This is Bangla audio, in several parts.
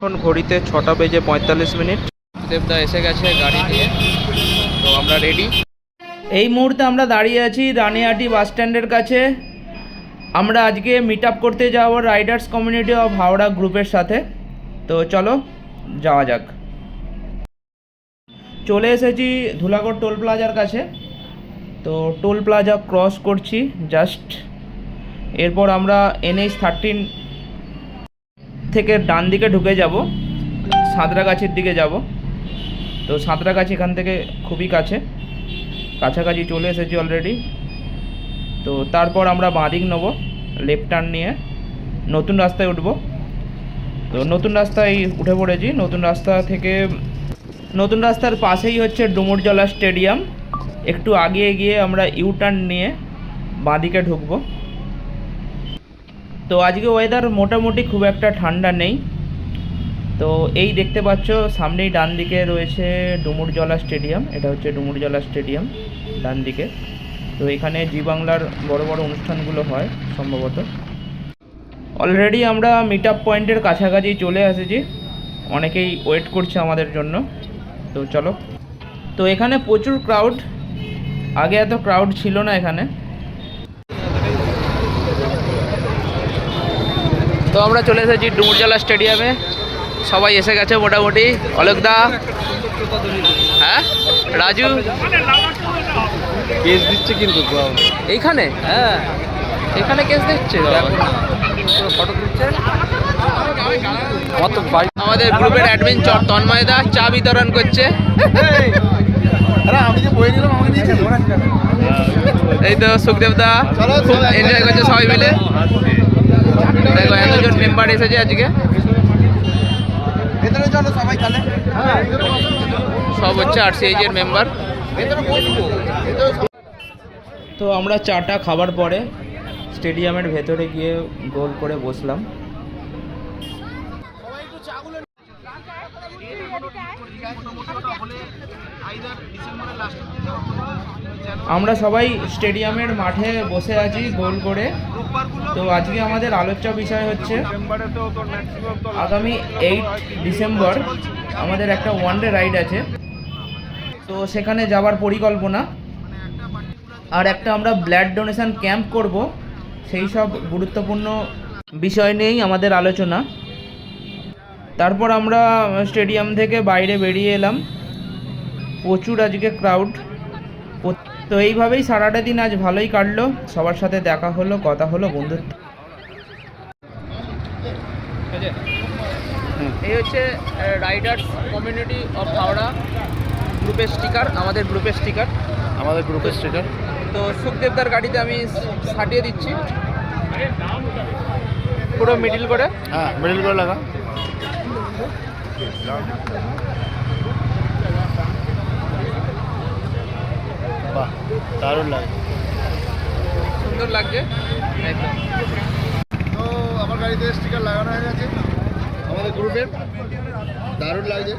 এখন ঘড়িতে 6:45। দেবদা এসে গেছে গাড়ি নিয়ে, তো আমরা রেডি। এই মুহূর্তে আমরা দাঁড়িয়ে আছি রানিহাটি বাস স্ট্যান্ডের কাছে। আমরা আজকে মিট আপ করতে যাব রাইডার্স কমিউনিটি অফ হাওড়া গ্রুপের সাথে। তো চলো যাওয়া যাক। চলে এসেছি ধুলাগড় টোল প্লাজার কাছে। তো টোল প্লাজা ক্রস করছি জাস্ট। এরপর আমরা NH-13 থেকে ডান দিকে ঢুকে যাব, সাঁতরাগাছির দিকে যাব। তো সাঁতরাগাছি এখান থেকে খুবই কাছাকাছি চলে এসেছি অলরেডি। তো তারপর আমরা বাঁদিক নেব, লেফট টার্ন নিয়ে নতুন রাস্তায় উঠব। তো নতুন রাস্তায় উঠে পড়েছি। নতুন রাস্তার পাশেই হচ্ছে ডুমুরজলা স্টেডিয়াম। একটু আগিয়ে গিয়ে আমরা ইউ টার্ন নিয়ে বাঁদিকে ঢুকব। তো আজকে ওয়েদার মোটামুটি খুব একটা ঠান্ডা নেই। তো এই দেখতে পাচ্ছ সামনেই ডান দিকে রয়েছে ডুমুরজলা স্টেডিয়াম। এটা হচ্ছে ডুমুরজলা স্টেডিয়াম ডান দিকে। তো এখানে জি বাংলার বড় বড় অনুষ্ঠানগুলো হয় সম্ভবত। অলরেডি আমরা মিট আপ পয়েন্টের কাছাকাছি চলে এসেছি, অনেকেই ওয়েট করছে আমাদের জন্য। তো চলো। তো এখানে প্রচুর ক্রাউড, আগে এত ক্রাউড ছিল না এখানে। তো আমরা চলে এসেছি ডুমুরজলা স্টেডিয়ামে, সবাই এসে গেছে মোটামুটি। অলোকদা, হ্যাঁ রাজু কেস দিচ্ছে কিন্তু এইখানে, হ্যাঁ এখানে কেস দিচ্ছে, ফটো তুলছে। আমার তো বাড়ি আমাদের গ্রুপের অ্যাডমিন তন্ময়দা চা বিতরণ করছে। আমি যে বই নিলাম আমাকে দিয়েছি। এই তো সুখদেবদা খুব এনজয় করছে সবাই মিলে। দেখো এতজন মেম্বার এসেছে আজকে, সব হচ্ছে RCIG এর মেম্বার। তো আমরা চাটা খাবার পরে স্টেডিয়ামের ভেতরে গিয়ে গোল করে বসলাম। আমরা সবাই স্টেডিয়ামের মাঠে বসে আছি গোল করে। তো আজকে আমাদের আলোচ্য বিষয় হচ্ছে আগামী 8 ডিসেম্বর আমাদের একটা ওয়ানডে রাইড আছে। তো সেখানে যাওয়ার পরিকল্পনা, আর একটা আমরা ব্লাড ডোনেশন ক্যাম্প করব। সেই সব গুরুত্বপূর্ণ বিষয় নিয়েই আমাদের আলোচনা। তারপর আমরা স্টেডিয়াম থেকে বাইরে বেরিয়ে এলাম। প্রচুর আজকে ক্রাউড। তো এইভাবেই সারাটা দিন আজ ভালোই কাটলো, সবার সাথে দেখা হলো, কথা হলো, বন্ধুত্ব। এই হচ্ছে রাইডার্স কমিউনিটি অফ হাওড়া গ্রুপের স্টিকার, আমাদের গ্রুপের স্টিকার। তো সুখদেবদার গাড়িতে আমি সাটিয়ে দিচ্ছি পুরো মিডিল করে। হ্যাঁ মিডিল করে লাগা। বাহ দারুণ লাগে, সুন্দর লাগছে একদম। তো আমার গাড়িতে স্টিকার লাগানো হয়ে গেছে আমাদের গ্রুপের, দারুণ লাগছে।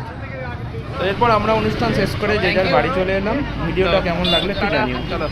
তো এরপর আমরা অনুষ্ঠান শেষ করে যে যার বাড়ি চলে এলাম। ভিডিওটা কেমন লাগলো একটু জানিও। চলো।